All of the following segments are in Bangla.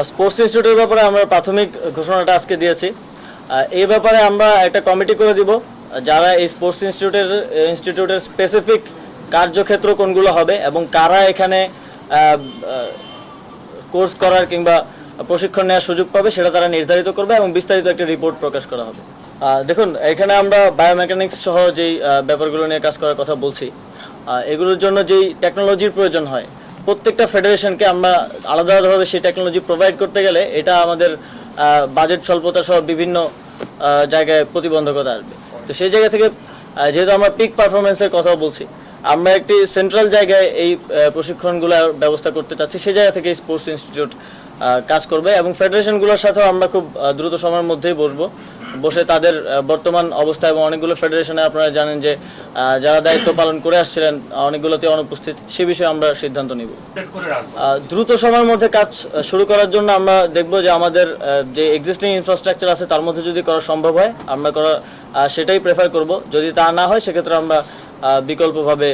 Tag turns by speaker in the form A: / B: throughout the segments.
A: স্পোর্টস ইনস্টিটিউটের ব্যাপারে আমরা প্রাথমিক ঘোষণাটা আজকে দিয়েছি। এই ব্যাপারে আমরা একটা কমিটি করে দিব, যারা এই স্পোর্টস ইনস্টিটিউটের স্পেসিফিক কার্যক্ষেত্র কোনগুলো হবে এবং কারা এখানে কোর্স করার কিংবা প্রশিক্ষণ নেওয়ার সুযোগ পাবে সেটা তারা নির্ধারিত করবে এবং বিস্তারিত একটা রিপোর্ট প্রকাশ করা হবে। দেখুন, এখানে আমরা বায়োমেকানিক্স সহ যেই ব্যাপারগুলো নিয়ে কাজ করার কথা বলছি, এগুলোর জন্য যেই টেকনোলজির প্রয়োজন হয়, প্রত্যেকটা ফেডারেশনকে আমরা আলাদা আলাদাভাবে সেই টেকনোলজি প্রোভাইড করতে গেলে এটা আমাদের বাজেট স্বল্পতা সহ বিভিন্ন জায়গায় প্রতিবন্ধকতা আসবে। তো সেই জায়গা থেকে যেহেতু আমরা পিক পারফরমেন্সের কথাও বলছি, আমরা একটি সেন্ট্রাল জায়গায় এই প্রশিক্ষণগুলো ব্যবস্থা করতে চাচ্ছি। সেই জায়গা থেকে স্পোর্টস ইনস্টিটিউট কাজ করবে এবং ফেডারেশনগুলোর সাথেও আমরা খুব দ্রুত সময়ের মধ্যেই বসে তাদের বর্তমান অবস্থা এবং অনেকগুলো ফেডারেশনে আপনারা জানেন যে যারা দায়িত্ব পালন করে আসছিলেন অনেকগুলোতে অনুপস্থিত, সে বিষয়ে আমরা সিদ্ধান্ত নিব। দ্রুত সময়ের মধ্যে কাজ শুরু করার জন্য আমরা দেখব যে আমাদের যে এক্সিস্টিং ইনফ্রাস্ট্রাকচার আছে তার মধ্যে যদি করা সম্ভব হয় আমরা সেটাই প্রেফার করব। যদি তা না হয় সেক্ষেত্রে আমরা বিকল্পভাবে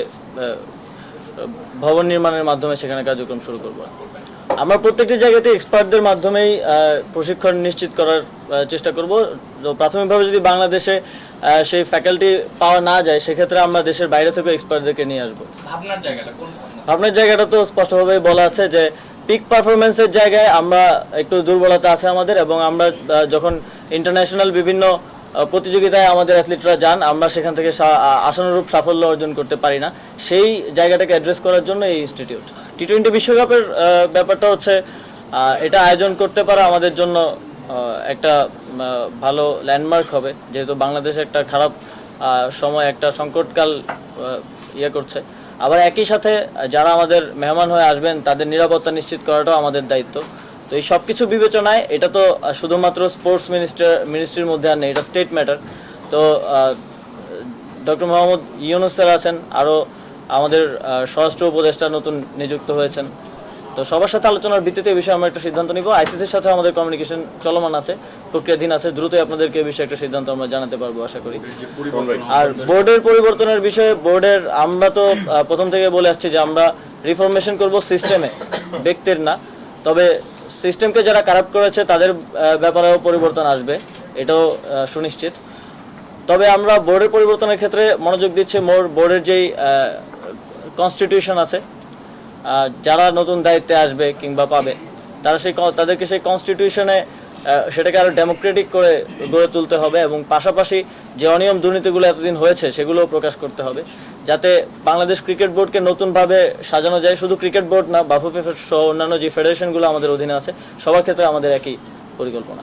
A: ভবন নির্মাণের মাধ্যমে সেখানে কার্যক্রম শুরু করব। আমরা প্রত্যেকটি জায়গাতে এক্সপার্টদের মাধ্যমেই প্রশিক্ষণ নিশ্চিত করার চেষ্টা করব। তো প্রাথমিকভাবে যদি বাংলাদেশে সেই ফ্যাকাল্টি পাওয়া না যায় সেক্ষেত্রে আমরা দেশের বাইরে থেকে এক্সপার্টদেরকে নিয়ে আসবো। ভাবনার জায়গাটা তো স্পষ্টভাবে বলা আছে যে পিক পারফরমেন্সের জায়গায় আমরা একটু দুর্বলতা আছে আমাদের, এবং আমরা যখন ইন্টারন্যাশনাল বিভিন্ন প্রতিযোগিতায় আমাদের অ্যাথলিটরা যান আমরা সেখান থেকে আশানুরূপ সাফল্য অর্জন করতে পারি না। সেই জায়গাটাকে অ্যাড্রেস করার জন্য এই ইনস্টিটিউট। টি-20 বিশ্বকাপের ব্যাপারটা হচ্ছে এটা আয়োজন করতে পারা আমাদের জন্য একটা ভালো ল্যান্ডমার্ক হবে, যেহেতু বাংলাদেশ একটা খারাপ সময়, একটা সংকটকাল করছে। আবার একই সাথে যারা আমাদের মেহমান হয়ে আসবেন তাদের নিরাপত্তা নিশ্চিত করাটাও আমাদের দায়িত্ব। তো এই সব কিছু বিবেচনায় এটা তো শুধুমাত্র স্পোর্টস মিনিস্ট্রির মধ্যে আর নেই, এটা স্টেট ম্যাটার। তো ডক্টর মোহাম্মদ ইউনুস স্যার আছেন, আরও আমাদের স্বরাষ্ট্র উপদেষ্টা নতুন নিযুক্ত হয়েছেন। তো সবার সাথে আলোচনার ভিত্তিতে এই বিষয়ে আমরা একটা সিদ্ধান্ত নিব। আইসিসির সাথে আমাদের কমিউনিকেশন চলমান আছে, প্রক্রিয়াধীন আছে, দ্রুতই আপনাদেরকে এই বিষয়ে একটা সিদ্ধান্ত আমরা জানাতে পারবো আশা করি। আর বোর্ডের পরিবর্তনের বিষয়ে আমরা তো প্রথম থেকে বলে আসছি যে আমরা রিফরমেশন করব সিস্টেমে, ব্যক্তির না। তবে সিস্টেমকে যারা কারাপ্ট করেছে তাদের ব্যাপারেও পরিবর্তন আসবে, এটাও সুনিশ্চিত। তবে আমরা বোর্ডের পরিবর্তনের ক্ষেত্রে মনোযোগ দিচ্ছি বোর্ডের যেই কনস্টিটিউশন আছে, যারা নতুন দায়িত্বে আসবে কিংবা পাবে তাদেরকে সেই কনস্টিটিউশনে সেটাকে আরও ডেমোক্রেটিক করে গড়ে তুলতে হবে এবং পাশাপাশি যে অনিয়ম দুর্নীতিগুলো এতদিন হয়েছে সেগুলোও প্রকাশ করতে হবে, যাতে বাংলাদেশ ক্রিকেট বোর্ডকে নতুনভাবে সাজানো যায়। শুধু ক্রিকেট বোর্ড না, বাফুফে সহ অন্যান্য যে ফেডারেশনগুলো আমাদের অধীনে আছে সবার ক্ষেত্রে আমাদের একই পরিকল্পনা।